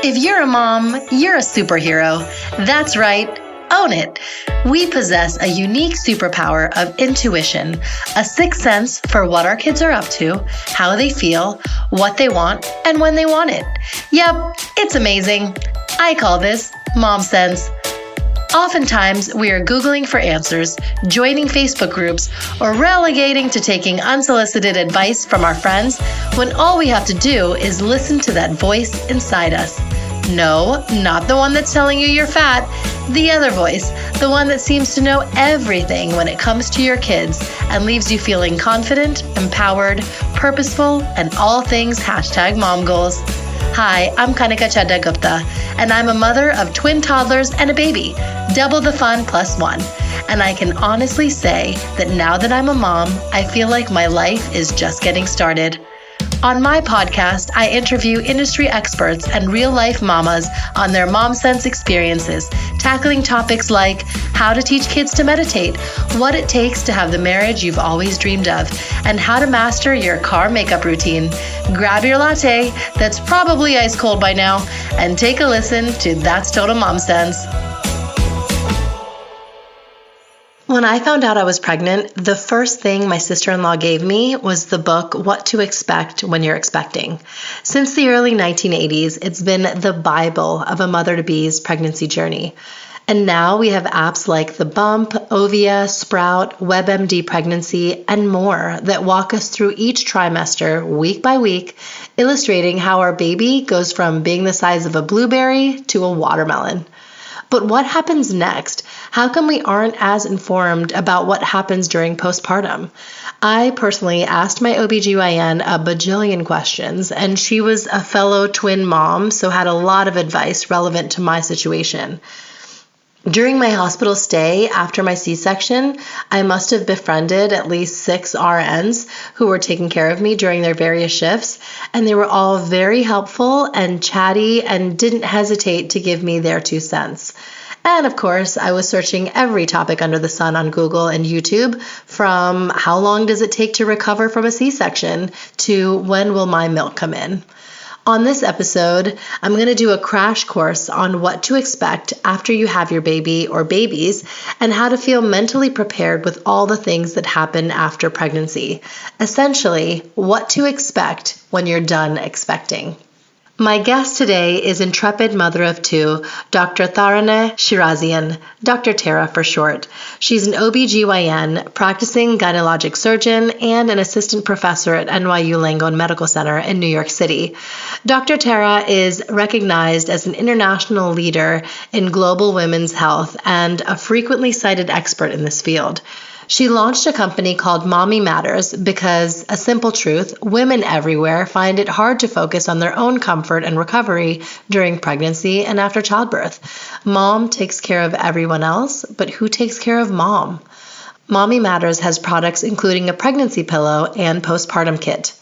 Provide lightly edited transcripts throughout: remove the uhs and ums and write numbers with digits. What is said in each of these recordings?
If you're a mom, you're a superhero. That's right. Own it. We possess a unique superpower of intuition, a sixth sense for what our kids are up to, how they feel, what they want, and when they want it. Yep, it's amazing. I call this mom sense. Oftentimes, we are Googling for answers, joining Facebook groups, or relegating to taking unsolicited advice from our friends when all we have to do is listen to that voice inside us. No, not the one that's telling you you're fat. The other voice, the one that seems to know everything when it comes to your kids and leaves you feeling confident, empowered, purposeful, and all things #mom goals. Hi, I'm Kanika Chadda Gupta, and I'm a mother of twin toddlers and a baby, double the fun plus one. And I can honestly say that now that I'm a mom, I feel like my life is just getting started. On my podcast, I interview industry experts and real-life mamas on their mom sense experiences, tackling topics like how to teach kids to meditate, what it takes to have the marriage you've always dreamed of, and how to master your car makeup routine. Grab your latte, that's probably ice cold by now, and take a listen to That's Total Mom Sense. When I found out I was pregnant, the first thing my sister-in-law gave me was the book, What to Expect When You're Expecting. Since the early 1980s, it's been the Bible of a mother-to-be's pregnancy journey. And now we have apps like The Bump, Ovia, Sprout, WebMD Pregnancy, and more that walk us through each trimester, week by week, illustrating how our baby goes from being the size of a blueberry to a watermelon. But what happens next? How come we aren't as informed about what happens during postpartum? I personally asked my OBGYN a bajillion questions, and she was a fellow twin mom, so had a lot of advice relevant to my situation. During my hospital stay after my C-section, I must have befriended at least 6 RNs who were taking care of me during their various shifts, and they were all very helpful and chatty and didn't hesitate to give me their 2 cents. And of course, I was searching every topic under the sun on Google and YouTube, from how long does it take to recover from a C-section to when will my milk come in. On this episode, I'm going to do a crash course on what to expect after you have your baby or babies and how to feel mentally prepared with all the things that happen after pregnancy. Essentially, what to expect when you're done expecting. My guest today is intrepid mother of 2, Dr. Taraneh Shirazian, Dr. Tara for short. She's an OBGYN, practicing gynecologic surgeon, and an assistant professor at NYU Langone Medical Center in New York City. Dr. Tara is recognized as an international leader in global women's health and a frequently cited expert in this field. She launched a company called Mommy Matters because, a simple truth, women everywhere find it hard to focus on their own comfort and recovery during pregnancy and after childbirth. Mom takes care of everyone else, but who takes care of mom? Mommy Matters has products including a pregnancy pillow and postpartum kit.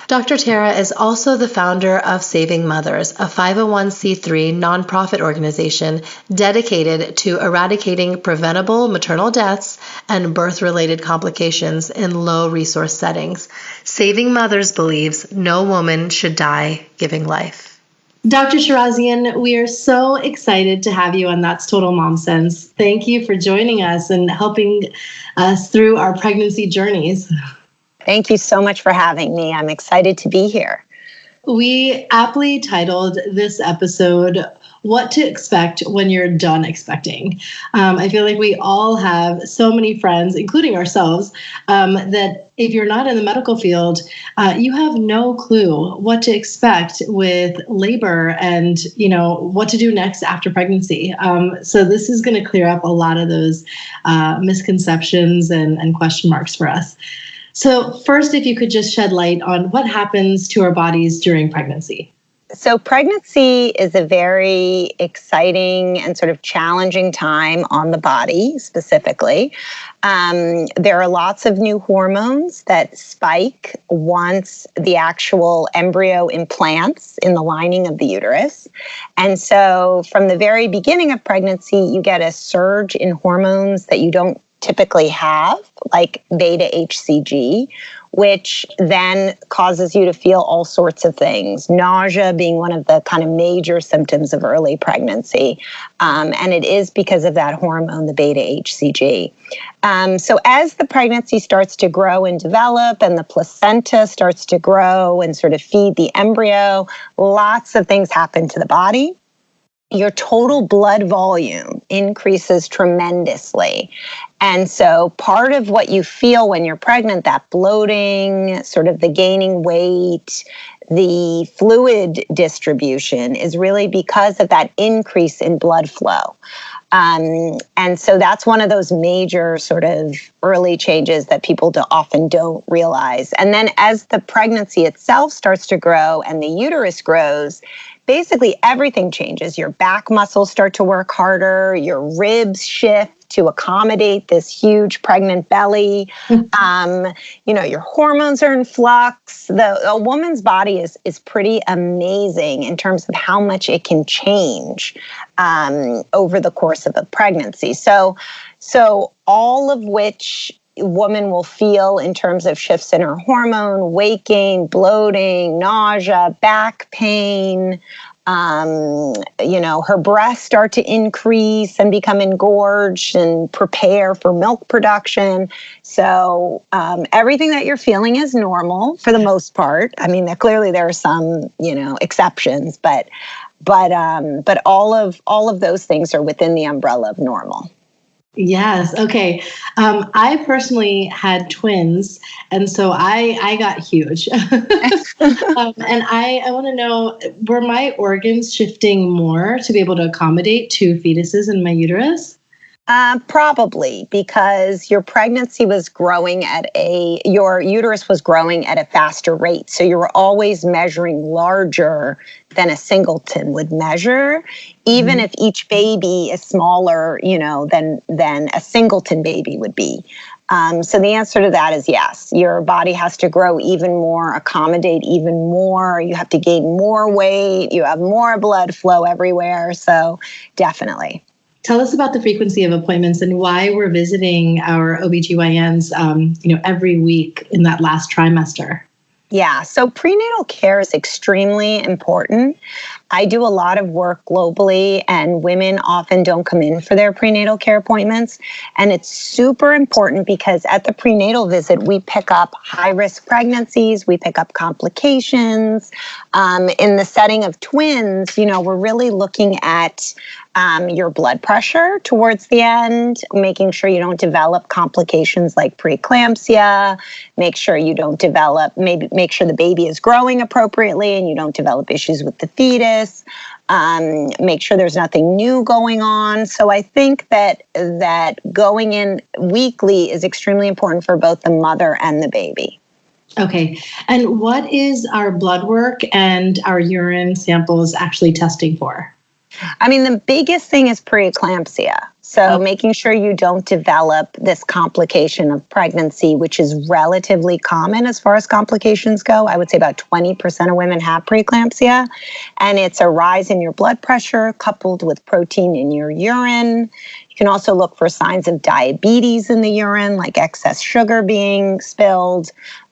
Dr. Tara is also the founder of Saving Mothers, a 501c3 nonprofit organization dedicated to eradicating preventable maternal deaths and birth-related complications in low-resource settings. Saving Mothers believes no woman should die giving life. Dr. Shirazian, we are so excited to have you on That's Total Mom Sense. Thank you for joining us and helping us through our pregnancy journeys. Thank you so much for having me. I'm excited to be here. We aptly titled this episode, What to Expect When You're Done Expecting. I feel like we all have so many friends, including ourselves, that if you're not in the medical field, you have no clue what to expect with labor and, what to do next after pregnancy. So this is going to clear up a lot of those misconceptions and question marks for us. So first, if you could just shed light on what happens to our bodies during pregnancy. So pregnancy is a very exciting and sort of challenging time on the body specifically. There are lots of new hormones that spike once the actual embryo implants in the lining of the uterus. And so from the very beginning of pregnancy, you get a surge in hormones that you don't typically have, like beta HCG, which then causes you to feel all sorts of things. Nausea being one of the kind of major symptoms of early pregnancy. And it is because of that hormone, the beta-HCG. So as the pregnancy starts to grow and develop and the placenta starts to grow and sort of feed the embryo, lots of things happen to the body. Your total blood volume increases tremendously. And so part of what you feel when you're pregnant, that bloating, sort of the gaining weight, the fluid distribution is really because of that increase in blood flow. And so that's one of those major sort of early changes that people often don't realize. And then as the pregnancy itself starts to grow and the uterus grows, basically everything changes. Your back muscles start to work harder, your ribs shift to accommodate this huge pregnant belly. Your hormones are in flux. A woman's body is pretty amazing in terms of how much it can change over the course of a pregnancy. So all of which woman will feel in terms of shifts in her hormone, weight gain, bloating, nausea, back pain. Her breasts start to increase and become engorged and prepare for milk production. So everything that you're feeling is normal for the most part. I mean, clearly there are some, exceptions, but all of those things are within the umbrella of normal. Yes. Okay. I personally had twins, and so I got huge. And I want to know, were my organs shifting more to be able to accommodate two fetuses in my uterus? Probably, because your pregnancy was growing your uterus was growing at a faster rate. So you were always measuring larger than a singleton would measure, even if each baby is smaller, than a singleton baby would be. So the answer to that is yes. Your body has to grow even more, accommodate even more. You have to gain more weight. You have more blood flow everywhere. So definitely. Tell us about the frequency of appointments and why we're visiting our OBGYNs, every week in that last trimester. Yeah, so prenatal care is extremely important. I do a lot of work globally, and women often don't come in for their prenatal care appointments. And it's super important because at the prenatal visit, we pick up high-risk pregnancies, we pick up complications. In the setting of twins, we're really looking at your blood pressure towards the end, making sure you don't develop complications like preeclampsia, make sure you don't develop, make sure the baby is growing appropriately and you don't develop issues with the fetus, make sure there's nothing new going on. So I think that going in weekly is extremely important for both the mother and the baby. Okay. And what is our blood work and our urine samples actually testing for? I mean, the biggest thing is preeclampsia. So making sure you don't develop this complication of pregnancy, which is relatively common as far as complications go. I would say about 20% of women have preeclampsia. And it's a rise in your blood pressure coupled with protein in your urine. You can also look for signs of diabetes in the urine, like excess sugar being spilled.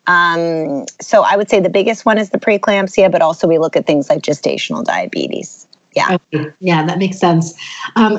So I would say the biggest one is the preeclampsia, but also we look at things like gestational diabetes. Yeah. Okay. Yeah, that makes sense.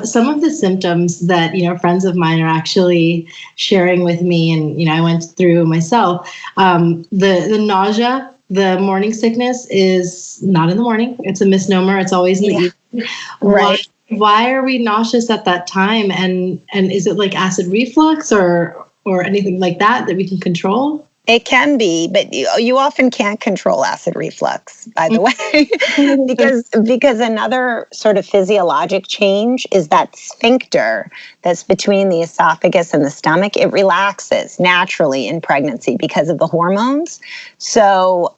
Some of the symptoms that, friends of mine are actually sharing with me, and, I went through myself, the nausea, the morning sickness is not in the morning. It's a misnomer. It's always in the evening. Right. Why are we nauseous at that time? And is it like acid reflux or anything like that we can control? It can be, but you often can't control acid reflux, by the way, because another sort of physiologic change is that sphincter that's between the esophagus and the stomach. It relaxes naturally in pregnancy because of the hormones. So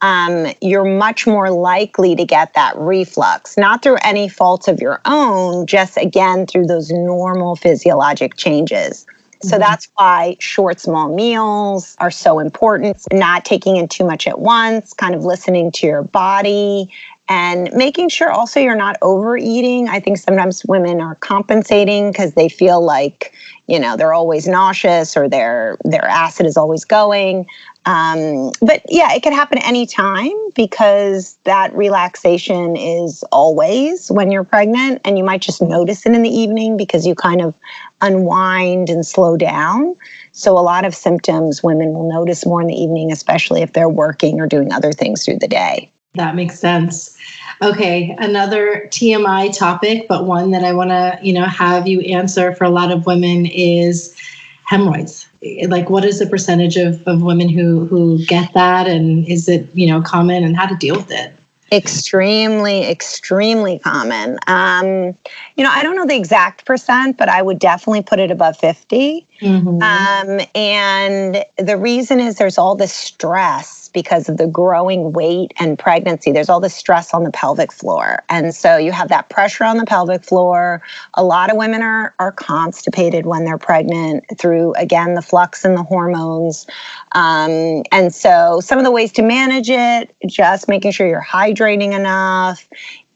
you're much more likely to get that reflux, not through any fault of your own, just again through those normal physiologic changes. So that's why short, small meals are so important, not taking in too much at once, kind of listening to your body And making sure also you're not overeating. I think sometimes women are compensating because they feel like, they're always nauseous or their acid is always going. But yeah, it can happen anytime because that relaxation is always when you're pregnant, and you might just notice it in the evening because you kind of unwind and slow down. So a lot of symptoms women will notice more in the evening, especially if they're working or doing other things through the day. That makes sense. Okay, another TMI topic, but one that I want to, have you answer for a lot of women is hemorrhoids. Like, what is the percentage of women who get that, and is it, common, and how to deal with it? Extremely, extremely common. I don't know the exact percent, but I would definitely put it above 50. Mm-hmm. And the reason is there's all this stress because of the growing weight and pregnancy. There's all this stress on the pelvic floor. And so you have that pressure on the pelvic floor. A lot of women are constipated when they're pregnant through, again, the flux in the hormones. And so some of the ways to manage it, just making sure you're hydrating enough,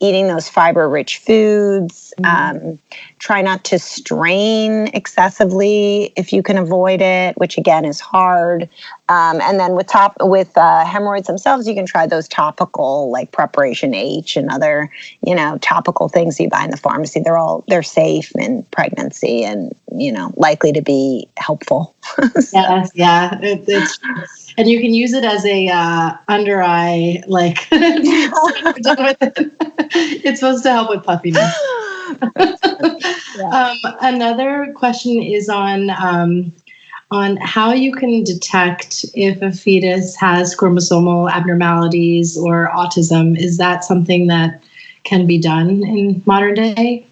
eating those fiber-rich foods, try not to strain excessively if you can avoid it, which again is hard. And then with hemorrhoids themselves, you can try those topical like Preparation H and other, topical things you buy in the pharmacy. They're safe in pregnancy and, likely to be helpful. Yes, yeah. It's and you can use it as a under eye, like, it's supposed to help with puffiness. Yeah. Another question is on how you can detect if a fetus has chromosomal abnormalities or autism. Is that something that can be done in modern day?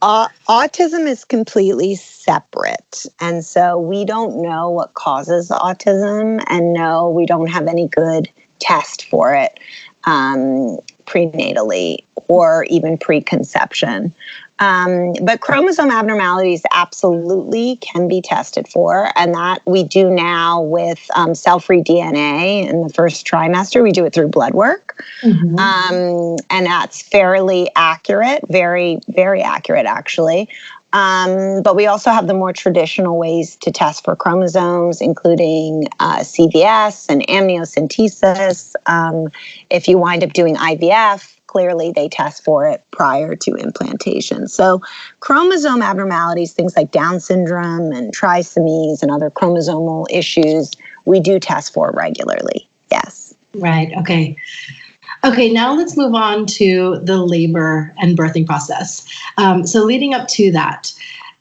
Autism is completely separate. And so we don't know what causes autism, and no, we don't have any good test for it prenatally or even preconception. But chromosome abnormalities absolutely can be tested for, and that we do now with cell-free DNA in the first trimester. We do it through blood work, and that's fairly accurate, very, very accurate, actually. But we also have the more traditional ways to test for chromosomes, including CVS and amniocentesis. If you wind up doing IVF, clearly they test for it prior to implantation. So chromosome abnormalities, things like Down syndrome and trisomies and other chromosomal issues, we do test for regularly. Yes. Right. Okay. Okay, now let's move on to the labor and birthing process. So leading up to that,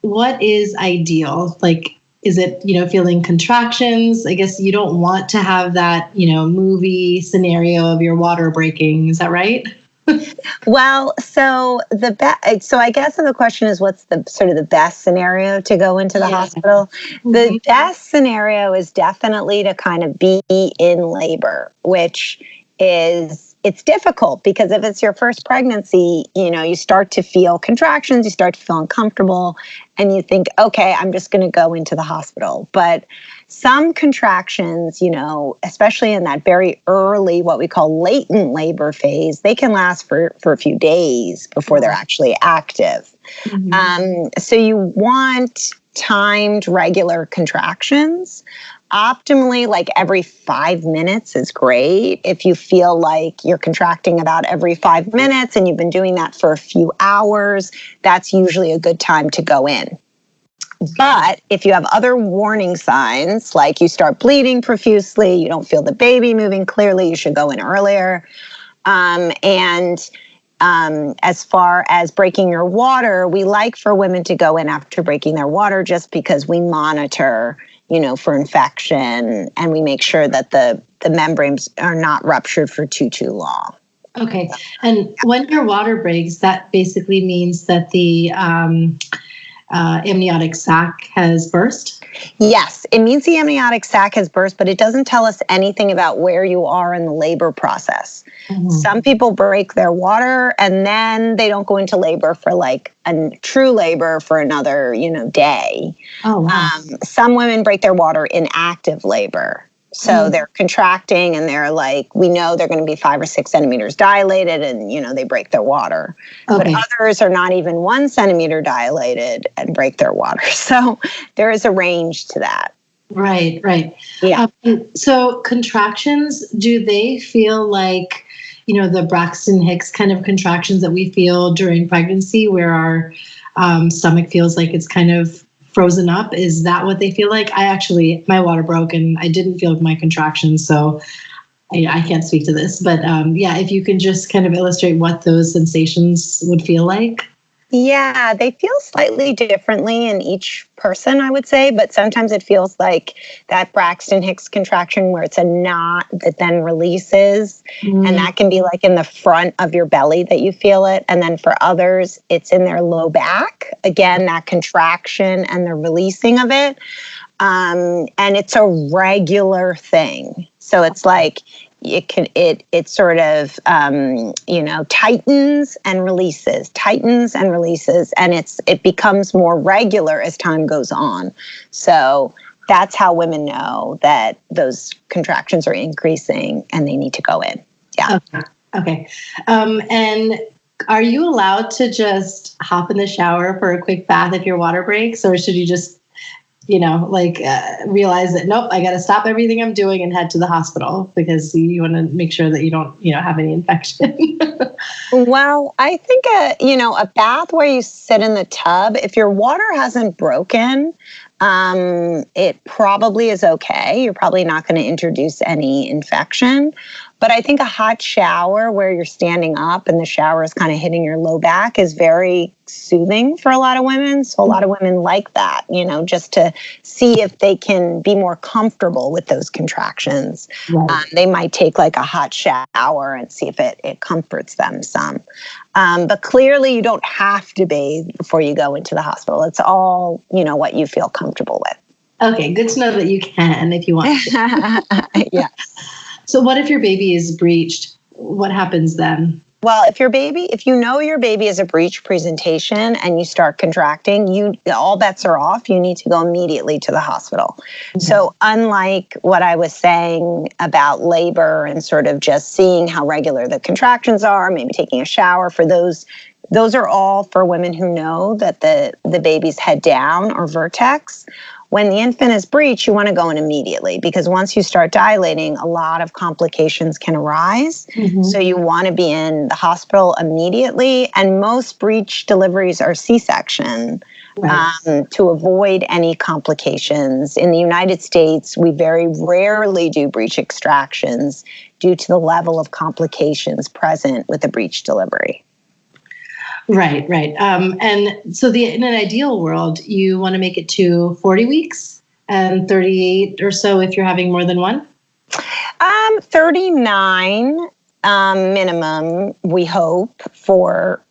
what is ideal? Like, is it, feeling contractions? I guess you don't want to have that, movie scenario of your water breaking. Is that right? Well, so I guess the question is, what's the sort of the best scenario to go into the hospital? The best scenario is definitely to kind of be in labor, which is, it's difficult because if it's your first pregnancy, you start to feel contractions, you start to feel uncomfortable, and you think, okay, I'm just going to go into the hospital. But some contractions, especially in that very early, what we call latent labor phase, they can last for a few days before they're actually active. So you want timed regular contractions. Optimally, like every 5 minutes is great. If you feel like you're contracting about every 5 minutes and you've been doing that for a few hours, that's usually a good time to go in. But if you have other warning signs, like you start bleeding profusely, you don't feel the baby moving clearly, you should go in earlier. As far as breaking your water, we like for women to go in after breaking their water just because we monitor, for infection, and we make sure that the membranes are not ruptured for too long. Okay. And when your water breaks, that basically means that the amniotic sac has burst? Yes, it means the amniotic sac has burst, but it doesn't tell us anything about where you are in the labor process. Some people break their water and then they don't go into labor for like a true labor for another, day. Oh, wow. Some women break their water in active labor. So they're contracting and they're like, we know they're going to be 5 or 6 centimeters dilated and, they break their water. Okay. But others are not even 1 centimeter dilated and break their water. So there is a range to that. Right. Yeah. So contractions, do they feel like, the Braxton Hicks kind of contractions that we feel during pregnancy where our stomach feels like it's kind of frozen up? Is that what they feel like? My water broke and I didn't feel my contractions, so I can't speak to this. But if you can just kind of illustrate what those sensations would feel like. Yeah, they feel slightly differently in each person, I would say, but sometimes it feels like that Braxton Hicks contraction where it's a knot that then releases, and that can be like in the front of your belly that you feel it. And then for others, it's in their low back. Again, that contraction and the releasing of it. And it's a regular thing. So it's like, it sort of tightens and releases, and it becomes more regular as time goes on. So that's how women know that those contractions are increasing and they need to go in. Yeah. Okay. And are you allowed to just hop in the shower for a quick bath if your water breaks, or should you just realize that, nope, I got to stop everything I'm doing and head to the hospital because you want to make sure that you don't, have any infection? Well, I think, a bath where you sit in the tub, if your water hasn't broken, it probably is okay. You're probably not going to introduce any infection. But I think a hot shower where you're standing up and the shower is kind of hitting your low back is very soothing for a lot of women. So a lot of women like that, just to see if they can be more comfortable with those contractions. Right. They might take like a hot shower and see if it comforts them some. But clearly you don't have to bathe before you go into the hospital. It's all, what you feel comfortable with. Okay, good to know that you can if you want to. Yeah. So what if your baby is breached? What happens then? Well, if you know your baby is a breech presentation and you start contracting, all bets are off. You need to go immediately to the hospital. Mm-hmm. So unlike what I was saying about labor and sort of just seeing how regular the contractions are, maybe taking a shower, for those are all for women who know that the baby's head down or vertex. When the infant is breached, you want to go in immediately because once you start dilating, a lot of complications can arise. Mm-hmm. So you want to be in the hospital immediately. And most breech deliveries are C-section, right, to avoid any complications. In the United States, we very rarely do breech extractions due to the level of complications present with a breech delivery. Right. And so in an ideal world, you want to make it to 40 weeks and 38 or so if you're having more than one? 39 minimum, we hope, for,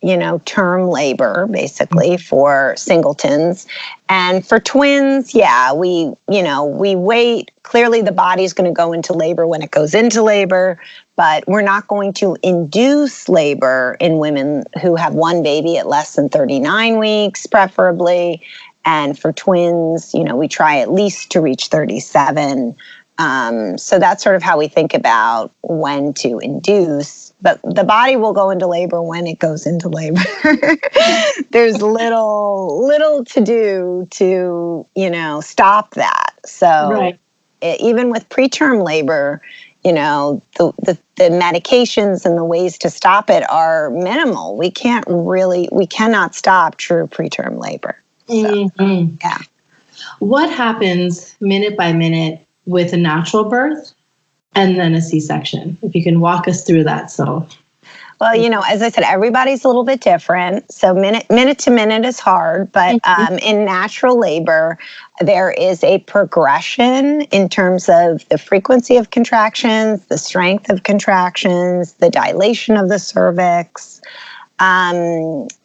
term labor, basically, for singletons. And for twins, we wait. Clearly, the body's going to go into labor when it goes into labor, but we're not going to induce labor in women who have one baby at less than 39 weeks, preferably. And for twins, we try at least to reach 37. So that's sort of how we think about when to induce. But the body will go into labor when it goes into labor. There's little to do to, stop that. So even with preterm labor, the medications and the ways to stop it are minimal. We cannot stop true preterm labor. So, mm-hmm. Yeah. What happens minute by minute with a natural birth and then a C-section? If you can walk us through that. So, well, as I said, everybody's a little bit different. So minute to minute is hard, but in natural labor, there is a progression in terms of the frequency of contractions, the strength of contractions, the dilation of the cervix.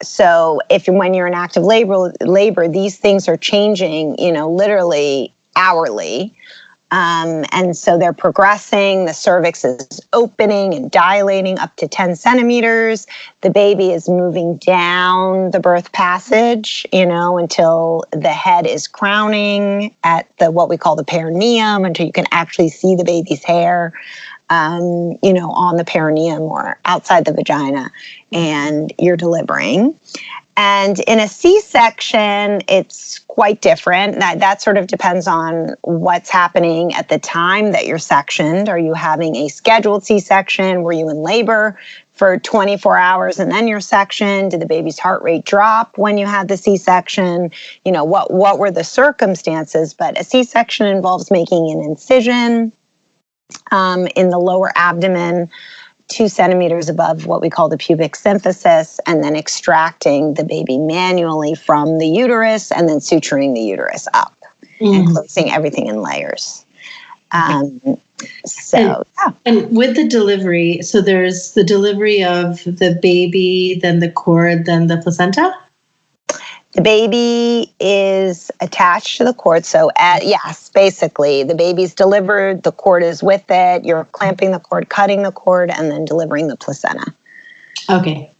So when you're in active labor, these things are changing, literally hourly. And so they're progressing. The cervix is opening and dilating up to 10 centimeters. The baby is moving down the birth passage, until the head is crowning at what we call the perineum, until you can actually see the baby's hair, on the perineum or outside the vagina, and you're delivering. And in a C-section, it's quite different. That sort of depends on what's happening at the time that you're sectioned. Are you having a scheduled C-section? Were you in labor for 24 hours and then you're sectioned? Did the baby's heart rate drop when you had the C-section? What were the circumstances? But a C-section involves making an incision in the lower abdomen, 2 centimeters above what we call the pubic symphysis, and then extracting the baby manually from the uterus and then suturing the uterus up and closing everything in layers. And with the delivery, so there's the delivery of the baby, then the cord, then the placenta? The baby is attached to the cord. So, yes, basically, the baby's delivered, the cord is with it, you're clamping the cord, cutting the cord, and then delivering the placenta. Okay.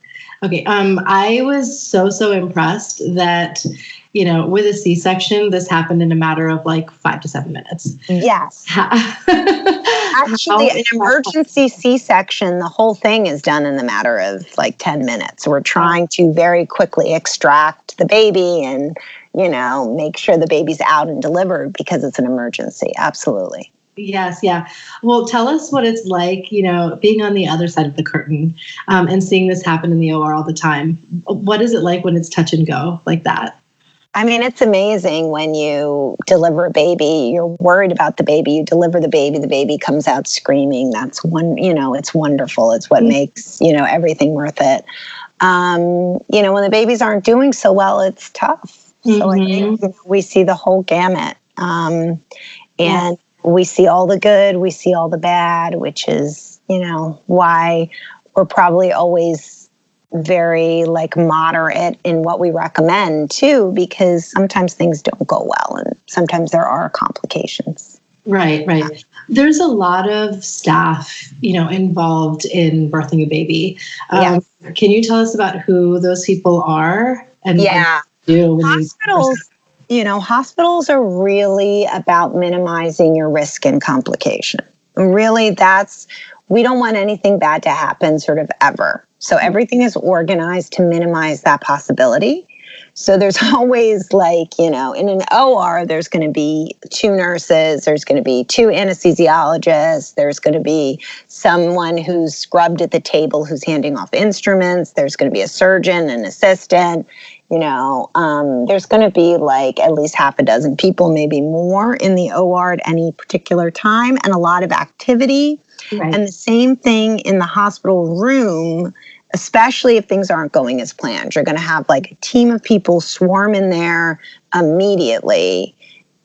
I was so impressed that, with a C-section, this happened in a matter of like 5 to 7 minutes. Yes. Actually, an emergency C-section, the whole thing is done in a matter of like 10 minutes. We're trying to very quickly extract the baby and, make sure the baby's out and delivered because it's an emergency. Absolutely. Yes. Yeah. Well, tell us what it's like, being on the other side of the curtain and seeing this happen in the OR all the time. What is it like when it's touch and go like that? I mean, it's amazing when you deliver a baby, you're worried about the baby, you deliver the baby comes out screaming. That's it's wonderful. It's what makes, everything worth it. When the babies aren't doing so well, it's tough. So I think we see the whole gamut. And we see all the good, we see all the bad, which is, why we're probably always very moderate in what we recommend too, because sometimes things don't go well and sometimes there are complications. Right. There's a lot of staff, involved in birthing a baby. Yes. Can you tell us about who those people are and what they do? Hospitals are really about minimizing your risk and complication. Really, we don't want anything bad to happen sort of ever. So everything is organized to minimize that possibility. So there's always in an OR, there's going to be 2 nurses, there's going to be 2 anesthesiologists, there's going to be someone who's scrubbed at the table who's handing off instruments, there's going to be a surgeon, an assistant, there's going to be at least half a dozen people, maybe more in the OR at any particular time, and a lot of activity. Right. And the same thing in the hospital room, especially if things aren't going as planned. You're going to have a team of people swarm in there immediately.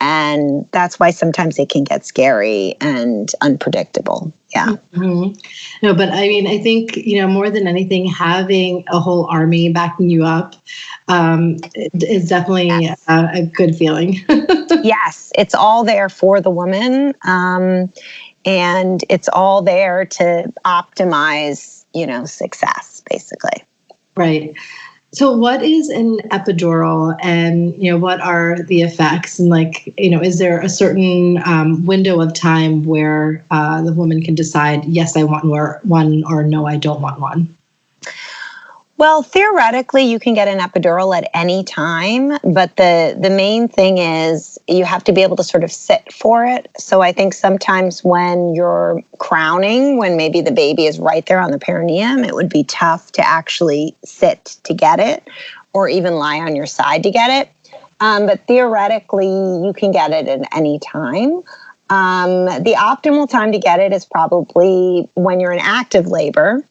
And that's why sometimes it can get scary and unpredictable. Yeah. Mm-hmm. No, but I mean, I think, more than anything, having a whole army backing you up is definitely a good feeling. Yes. It's all there for the woman. And it's all there to optimize, success, basically. Right. So what is an epidural and, what are the effects? And is there a certain window of time where the woman can decide, yes, I want one, or no, I don't want one? Well, theoretically, you can get an epidural at any time, but the main thing is you have to be able to sort of sit for it. So I think sometimes when you're crowning, when maybe the baby is right there on the perineum, it would be tough to actually sit to get it or even lie on your side to get it. But theoretically, you can get it at any time. The optimal time to get it is probably when you're in active labor.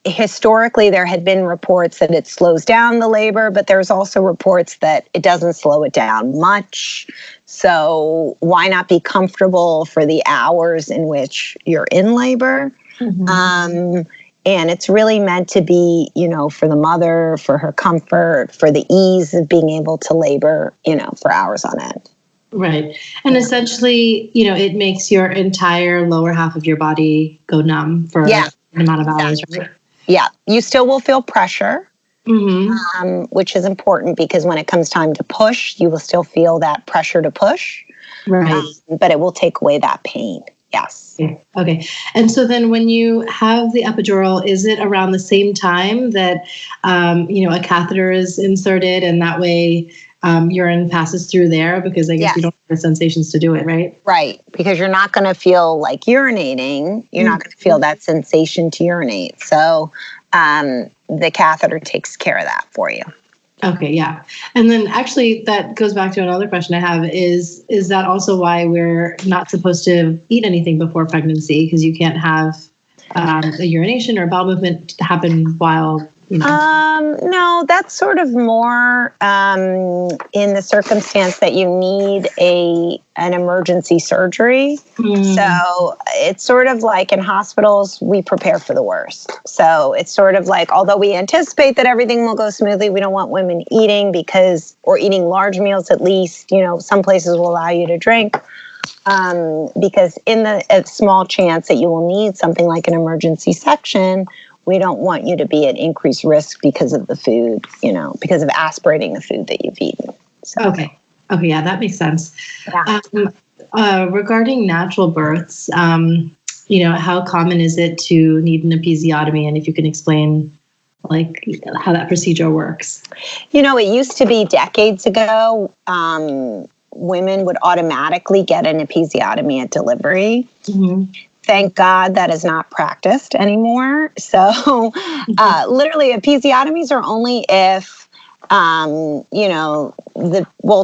Historically, there had been reports that it slows down the labor, but there's also reports that it doesn't slow it down much. So why not be comfortable for the hours in which you're in labor? Mm-hmm. And it's really meant to be, for the mother, for her comfort, for the ease of being able to labor, for hours on end. Right. And essentially, it makes your entire lower half of your body go numb for an amount of hours, right? Yeah. You still will feel pressure, which is important because when it comes time to push, you will still feel that pressure to push. Right. But it will take away that pain. Yes. Okay. And so then when you have the epidural, is it around the same time that, a catheter is inserted and that way urine passes through there? Because I guess you don't have the sensations to do it, right? Right. Because you're not going to feel like urinating. You're not going to feel that sensation to urinate. So the catheter takes care of that for you. Okay, yeah. And then actually that goes back to another question I have is that also why we're not supposed to eat anything before pregnancy? Because you can't have a urination or bowel movement happen while, No, that's sort of more in the circumstance that you need an emergency surgery. So it's sort of like in hospitals, we prepare for the worst. So it's sort of like, although we anticipate that everything will go smoothly, we don't want women eating or eating large meals at least. Some places will allow you to drink. Because in the small chance that you will need something like an emergency section, we don't want you to be at increased risk because of the food, because of aspirating the food that you've eaten. So. Okay, yeah, that makes sense. Yeah. Regarding natural births, how common is it to need an episiotomy? And if you can explain how that procedure works. It used to be decades ago, women would automatically get an episiotomy at delivery. Mm-hmm. Thank God that is not practiced anymore. So literally episiotomies are only if,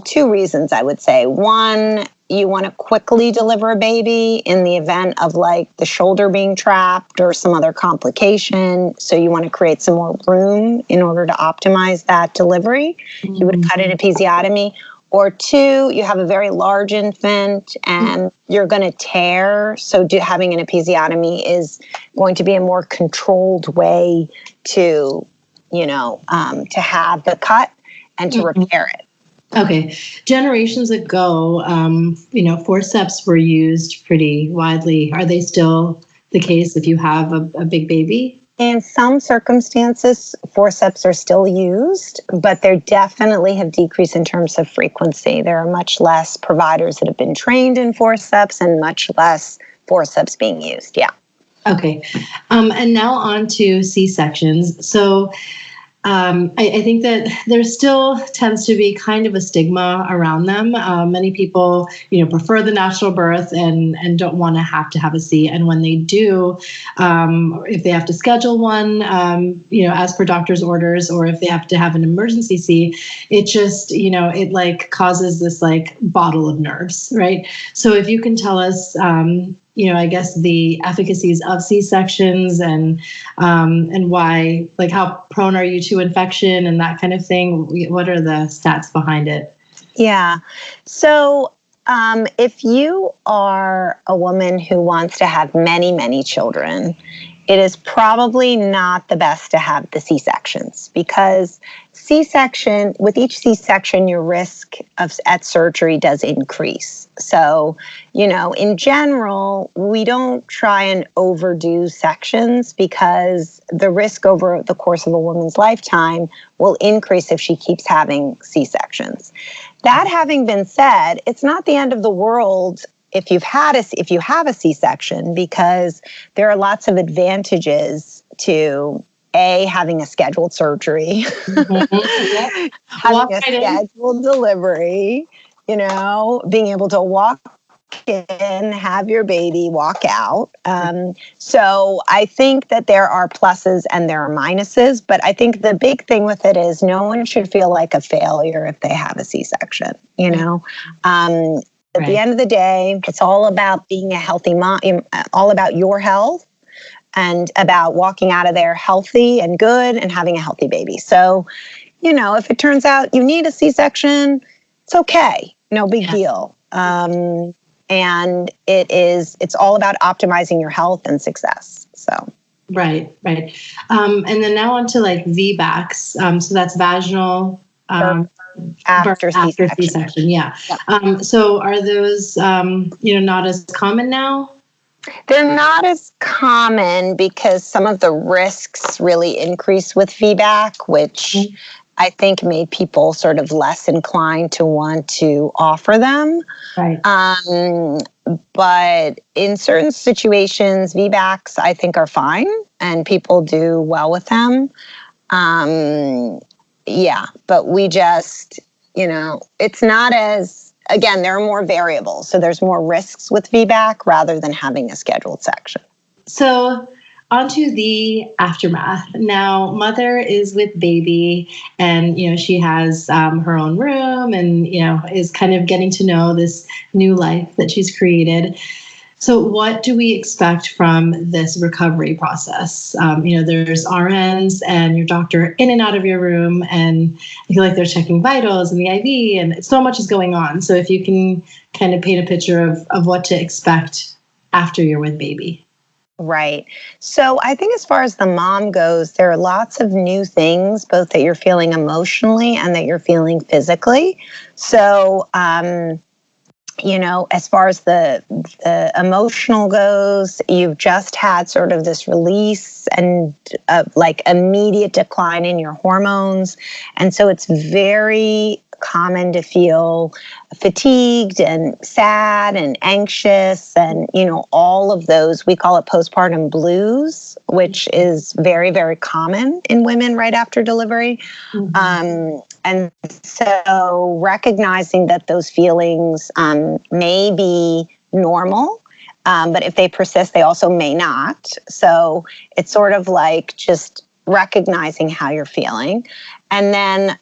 two reasons I would say. One, you want to quickly deliver a baby in the event of the shoulder being trapped or some other complication. So you want to create some more room in order to optimize that delivery. Mm-hmm. You would cut an episiotomy. Or two, you have a very large infant and you're going to tear. So having an episiotomy is going to be a more controlled way to, to have the cut and to repair it. Okay. Generations ago, forceps were used pretty widely. Are they still the case if you have a big baby? In some circumstances, forceps are still used, but they definitely have decreased in terms of frequency. There are much less providers that have been trained in forceps and much less forceps being used. Yeah. Okay. And now on to C-sections. So I think that there still tends to be kind of a stigma around them. Many people, prefer the natural birth and don't want to have a C. And when they do, if they have to schedule one, as per doctor's orders, or if they have to have an emergency C, it just, it causes this bottle of nerves, right? So if you can tell us, I guess the efficacies of C-sections and why, how prone are you to infection and that kind of thing? What are the stats behind it? Yeah. So if you are a woman who wants to have many, many children, it is probably not the best to have the C-sections because with each C-section, your risk at surgery does increase. So, in general, we don't try and overdo sections because the risk over the course of a woman's lifetime will increase if she keeps having C-sections. That having been said, it's not the end of the world if you have a C-section because there are lots of advantages to having a scheduled surgery, having a scheduled delivery, being able to walk in, have your baby, walk out. So I think that there are pluses and there are minuses, but I think the big thing with it is no one should feel like a failure if they have a C-section, At the end of the day, it's all about being a healthy mom, all about your health. And about walking out of there healthy and good and having a healthy baby. So, if it turns out you need a C-section, it's okay. No big deal. And it's all about optimizing your health and success. So. Right. And then now on to VBACs. So that's vaginal After C-section. C-section, yeah. Yep. So are those, not as common now? They're not as common because some of the risks really increase with VBAC, which I think made people sort of less inclined to want to offer them. Right. But in certain situations, VBACs I think are fine and people do well with them. But we just, it's not as, again, there are more variables. So there's more risks with VBAC rather than having a scheduled section. So onto the aftermath. Now, mother is with baby and, she has her own room and, is kind of getting to know this new life that she's created. So what do we expect from this recovery process? There's RNs and your doctor in and out of your room, and I feel like they're checking vitals and the IV, and so much is going on. So if you can kind of paint a picture of what to expect after you're with baby. Right. So I think as far as the mom goes, there are lots of new things, both that you're feeling emotionally and that you're feeling physically. So, as far as the emotional goes, you've just had sort of this release and immediate decline in your hormones. And so it's very common to feel fatigued and sad and anxious and, all of those. We call it postpartum blues, which is very, very common in women right after delivery. Mm-hmm. And so recognizing that those feelings may be normal, but if they persist, they also may not. So it's sort of like just recognizing how you're feeling. And then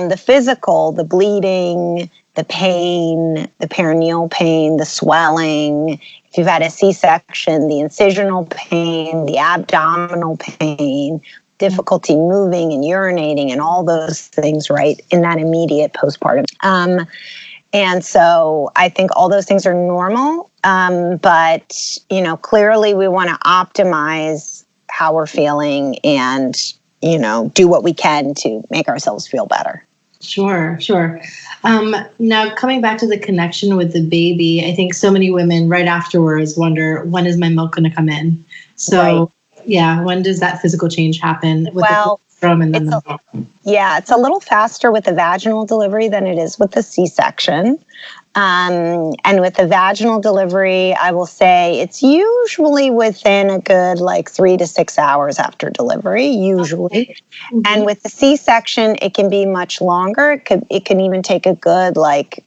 the physical, the bleeding, the pain, the perineal pain, the swelling. If you've had a C-section, the incisional pain, the abdominal pain, difficulty moving and urinating and all those things, right, in that immediate postpartum. And so I think all those things are normal, but, clearly we want to optimize how we're feeling and, do what we can to make ourselves feel better. Sure. Now, coming back to the connection with the baby, I think so many women right afterwards wonder, when is my milk going to come in? So, right. Yeah, when does that physical change happen? With the and then it's a little faster with the vaginal delivery than it is with the C-section. And with the vaginal delivery, I will say it's usually within a good 3 to 6 hours after delivery, usually. Mm-hmm. And with the C-section, it can be much longer. It can even take a good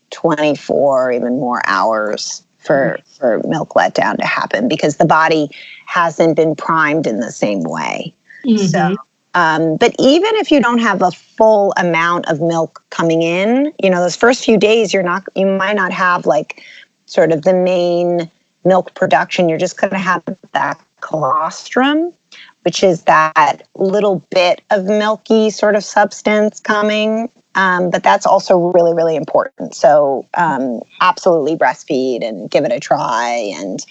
24 or even more hours for milk letdown to happen because the body hasn't been primed in the same way. Mm-hmm. So, but even if you don't have a full amount of milk coming in, those first few days, you might not have sort of the main milk production. You're just going to have that colostrum, which is that little bit of milky sort of substance coming. But that's also really, really important. So absolutely breastfeed and give it a try and,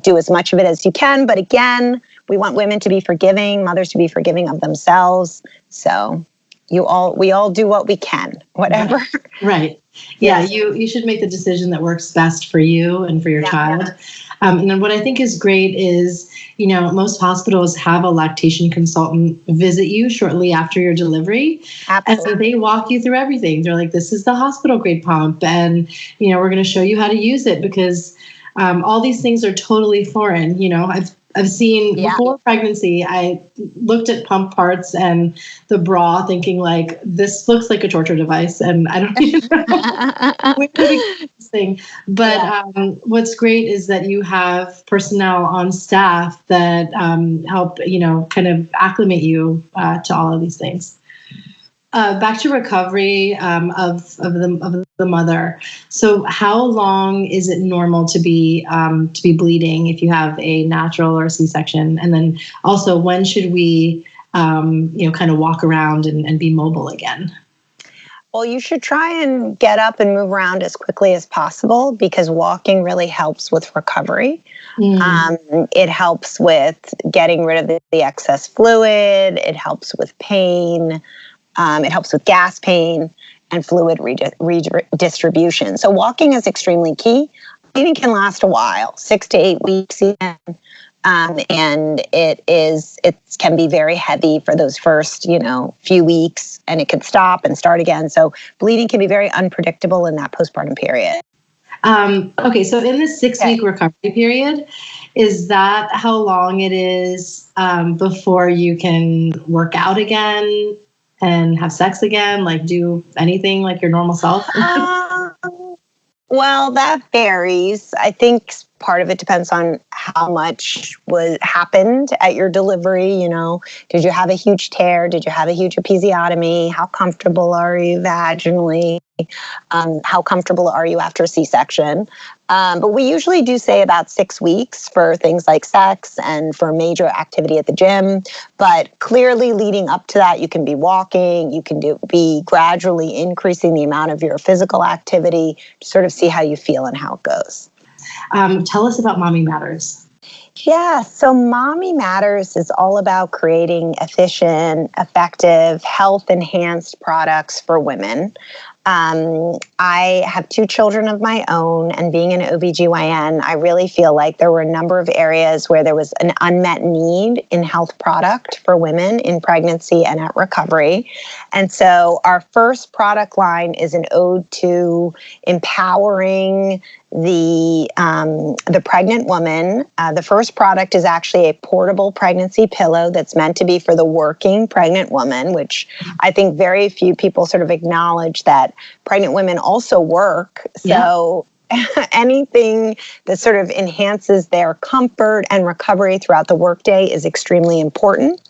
do as much of it as you can. But again, we want women to be forgiving, mothers to be forgiving of themselves. So we all do what we can, whatever. Right. Yeah, you should make the decision that works best for you and for your child. And then what I think is great is, most hospitals have a lactation consultant visit you shortly after your delivery. Absolutely. And so they walk you through everything. They're like, this is the hospital grade pump. And, we're going to show you how to use it because all these things are totally foreign. I've seen before pregnancy, I looked at pump parts and the bra thinking this looks like a torture device and I don't even know where to get this thing. But what's great is that you have personnel on staff that help, kind of acclimate you to all of these things. Back to recovery of the mother. So, how long is it normal to be bleeding if you have a natural or C-section? And then also, when should we kind of walk around and be mobile again? Well, you should try and get up and move around as quickly as possible because walking really helps with recovery. It helps with getting rid of the excess fluid. It helps with pain. It helps with gas pain and fluid redistribution. So walking is extremely key. Bleeding can last a while, 6 to 8 weeks even. And it can be very heavy for those first, few weeks, and it can stop and start again. So bleeding can be very unpredictable in that postpartum period. Okay, so in the 6-week recovery period, is that how long it is before you can work out again and have sex again, like do anything like your normal self? Well, that varies. I think part of it depends on how much happened at your delivery. Did you have a huge tear? Did you have a huge episiotomy? How comfortable are you vaginally? How comfortable are you after a C-section? But we usually do say about 6 weeks for things like sex and for major activity at the gym. But clearly leading up to that, you can be walking, you can be gradually increasing the amount of your physical activity to sort of see how you feel and how it goes. Tell us about Mommy Matters. Yeah, so Mommy Matters is all about creating efficient, effective, health-enhanced products for women. I have 2 children of my own, and being an OBGYN, I really feel like there were a number of areas where there was an unmet need in health product for women in pregnancy and at recovery. And so our first product line is an ode to empowering the pregnant woman. The first product is actually a portable pregnancy pillow that's meant to be for the working pregnant woman, which I think very few people sort of acknowledge that pregnant women also work. So anything that sort of enhances their comfort and recovery throughout the workday is extremely important.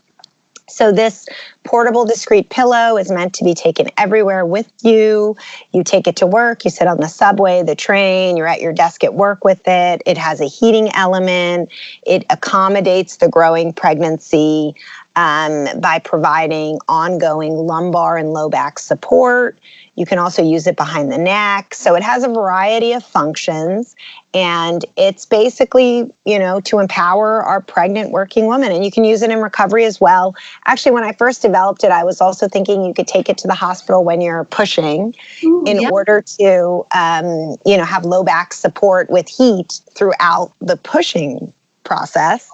So this portable discrete pillow is meant to be taken everywhere with you. You take it to work, you sit on the subway, the train, you're at your desk at work with it. It has a heating element. It accommodates the growing pregnancy by providing ongoing lumbar and low back support. You can also use it behind the neck. So it has a variety of functions, and it's basically, to empower our pregnant working woman. And you can use it in recovery as well. Actually, when I first developed it, I was also thinking you could take it to the hospital when you're pushing in order to, have low back support with heat throughout the pushing process.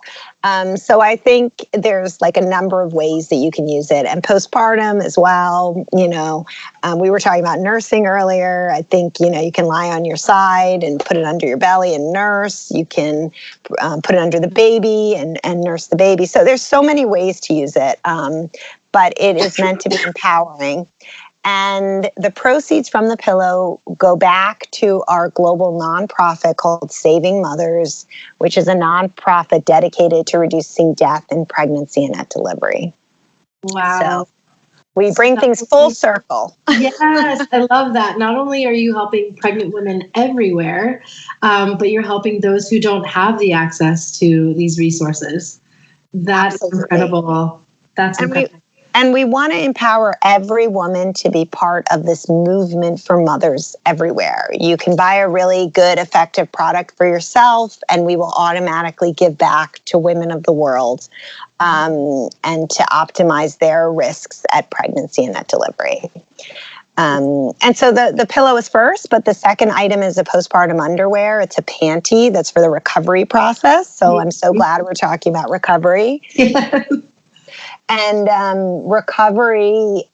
So I think there's like a number of ways that you can use it, and postpartum as well. We were talking about nursing earlier. I think, you can lie on your side and put it under your belly and nurse. You can put it under the baby and nurse the baby. So there's so many ways to use it, but it is meant to be empowering. And the proceeds from the pillow go back to our global nonprofit called Saving Mothers, which is a nonprofit dedicated to reducing death in pregnancy and at delivery. Wow. So we bring things full circle. Yes, I love that. Not only are you helping pregnant women everywhere, but you're helping those who don't have the access to these resources. That's incredible. That's incredible. And we want to empower every woman to be part of this movement for mothers everywhere. You can buy a really good, effective product for yourself, and we will automatically give back to women of the world and to optimize their risks at pregnancy and at delivery. And so the pillow is first, but the second item is a postpartum underwear. It's a panty that's for the recovery process. So I'm so glad we're talking about recovery. And recovery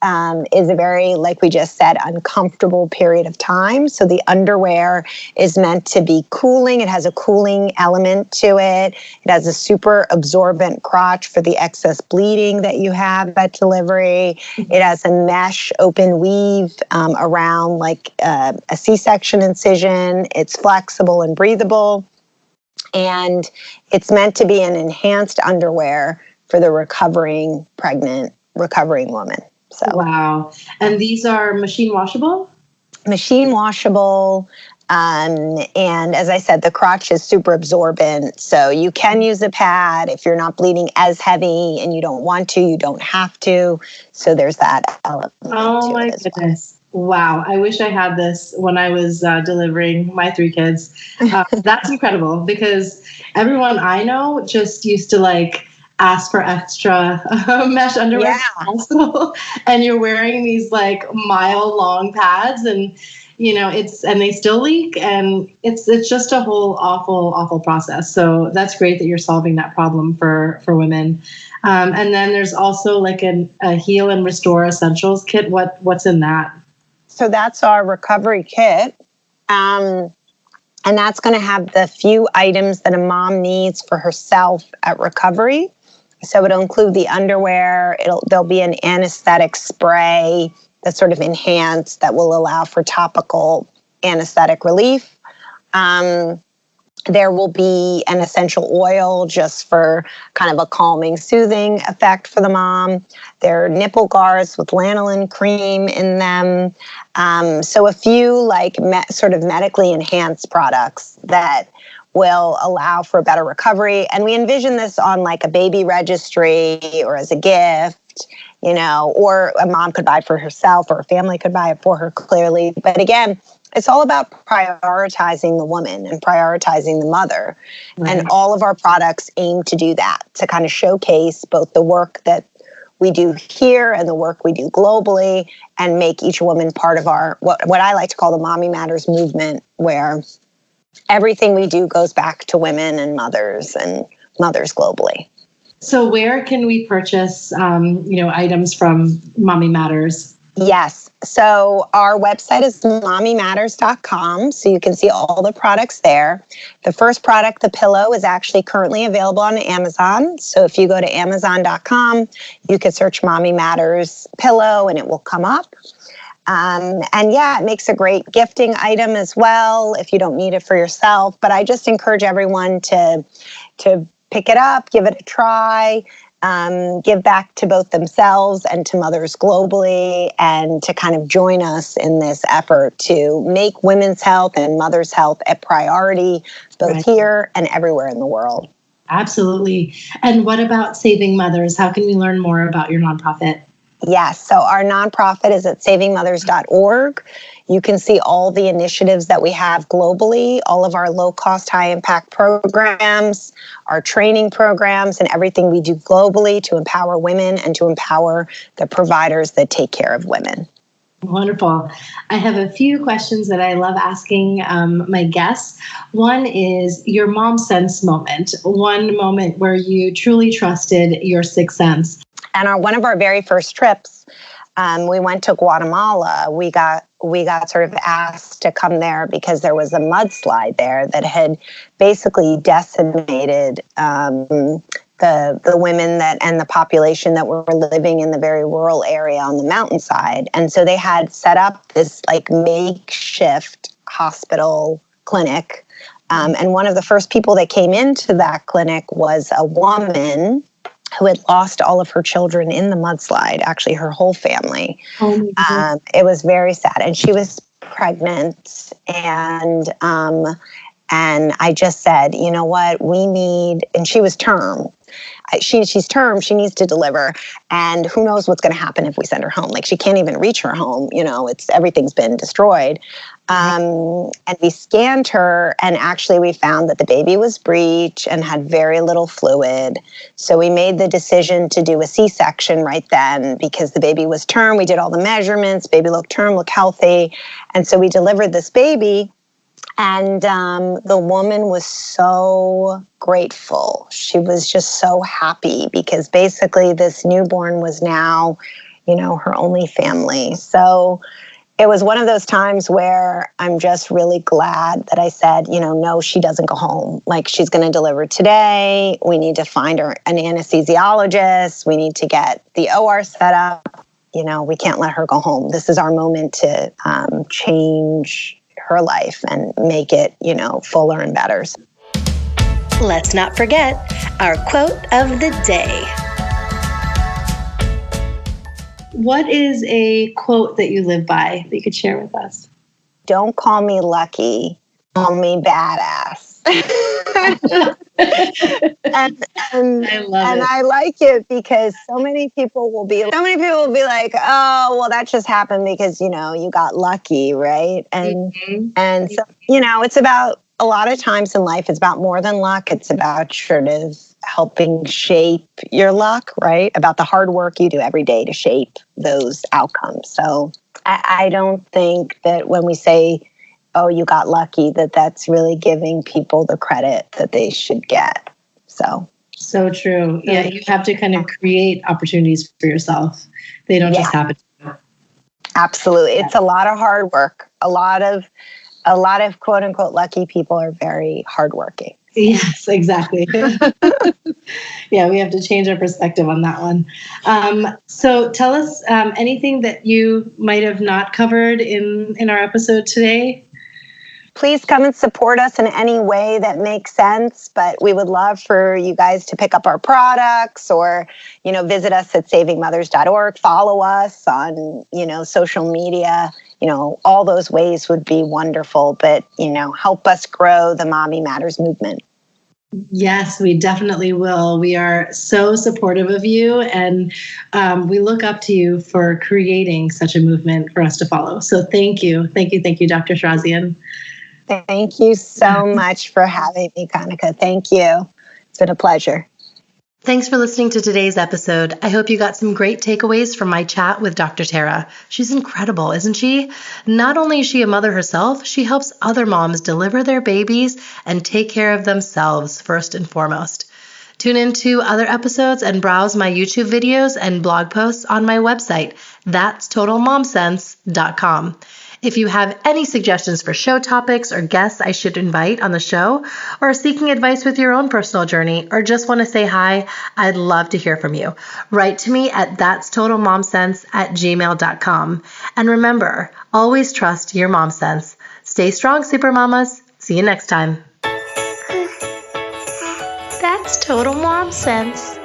is a very, like we just said, uncomfortable period of time. So the underwear is meant to be cooling. It has a cooling element to it. It has a super absorbent crotch for the excess bleeding that you have at delivery. It has a mesh open weave around like a C-section incision. It's flexible and breathable. And it's meant to be an enhanced underwear for the recovering woman. So wow. And these are machine washable? Machine washable. And as I said, the crotch is super absorbent. So you can use a pad if you're not bleeding as heavy and you don't want to, you don't have to. So there's that element. Oh my goodness. Well. Wow. I wish I had this when I was delivering my 3 kids. That's incredible, because everyone I know just used to ask for extra mesh underwear from hospital, and you're wearing these like mile-long pads, and and they still leak, and it's just a whole awful process. So that's great that you're solving that problem for women. And then there's also like a Heal and Restore Essentials kit. What's in that? So that's our recovery kit. And that's going to have the few items that a mom needs for herself at recovery. So it'll include the underwear. There'll be an anesthetic spray that's sort of enhanced that will allow for topical anesthetic relief. There will be an essential oil just for kind of a calming, soothing effect for the mom. There are nipple guards with lanolin cream in them. So a few like sort of medically enhanced products that will allow for better recovery. And we envision this on like a baby registry or as a gift, or a mom could buy for herself or a family could buy it for her, clearly. But again, it's all about prioritizing the woman and prioritizing the mother. Right. And all of our products aim to do that, to kind of showcase both the work that we do here and the work we do globally, and make each woman part of our, what I like to call the Mommy Matters movement, where everything we do goes back to women and mothers globally. So where can we purchase, items from Mommy Matters? Yes. So our website is mommymatters.com. So you can see all the products there. The first product, the pillow, is actually currently available on Amazon. So if you go to amazon.com, you can search Mommy Matters pillow and it will come up. It makes a great gifting item as well if you don't need it for yourself. But I just encourage everyone to pick it up, give it a try. Give back to both themselves and to mothers globally, and to kind of join us in this effort to make women's health and mothers' health a priority, both here and everywhere in the world. Absolutely. And what about Saving Mothers? How can we learn more about your nonprofit? Yes. So our nonprofit is at savingmothers.org. You can see all the initiatives that we have globally, all of our low-cost, high-impact programs, our training programs, and everything we do globally to empower women and to empower the providers that take care of women. Wonderful. I have a few questions that I love asking my guests. One is your mom sense moment, one moment where you truly trusted your sixth sense. And one of our very first trips, we went to Guatemala. We got sort of asked to come there because there was a mudslide there that had basically decimated the women and the population that were living in the very rural area on the mountainside. And so they had set up this like makeshift hospital clinic. And one of the first people that came into that clinic was a woman who had lost all of her children in the mudslide, actually her whole family. It was very sad. And she was pregnant. And I just said, you know what, we need, and she was term. She's term, she needs to deliver. And who knows what's going to happen if we send her home. Like, she can't even reach her home. Everything's been destroyed. And we scanned her, and actually we found that the baby was breech and had very little fluid. So we made the decision to do a C-section right then because the baby was term. We did all the measurements. Baby looked term, looked healthy. And so we delivered this baby. And the woman was so grateful. She was just so happy because basically this newborn was now, her only family. So it was one of those times where I'm just really glad that I said, no, she doesn't go home. Like, she's going to deliver today. We need to find her an anesthesiologist. We need to get the OR set up. We can't let her go home. This is our moment to change her life and make it, fuller and better. Let's not forget our quote of the day. What is a quote that you live by that you could share with us? Don't call me lucky, call me badass. and I love it. I like it because so many people will be like, oh, well, that just happened because, you got lucky, right? And so, it's about, a lot of times in life, it's about more than luck. It's about sort of helping shape your luck, right? About the hard work you do every day to shape those outcomes. So I don't think that when we say, oh, you got lucky, that's really giving people the credit that they should get. So true. Yeah, you have to kind of create opportunities for yourself. They don't just happen to you. Absolutely. It's a lot of hard work. A lot of quote unquote lucky people are very hardworking. Yes, exactly. Yeah, we have to change our perspective on that one. So tell us anything that you might have not covered in our episode today. Please come and support us in any way that makes sense. But we would love for you guys to pick up our products or, visit us at savingmothers.org, follow us on, social media. All those ways would be wonderful. But, help us grow the Mommy Matters movement. Yes, we definitely will. We are so supportive of you, and we look up to you for creating such a movement for us to follow. So thank you, Dr. Shirazian. Thank you so much for having me, Kanika. Thank you. It's been a pleasure. Thanks for listening to today's episode. I hope you got some great takeaways from my chat with Dr. Tara. She's incredible, isn't she? Not only is she a mother herself, she helps other moms deliver their babies and take care of themselves first and foremost. Tune into other episodes and browse my YouTube videos and blog posts on my website, that'stotalmomsense.com. If you have any suggestions for show topics or guests I should invite on the show, or seeking advice with your own personal journey, or just want to say hi, I'd love to hear from you. Write to me at that'stotalmomsense@gmail.com. And remember, always trust your mom sense. Stay strong, super mamas. See you next time. That's total mom sense.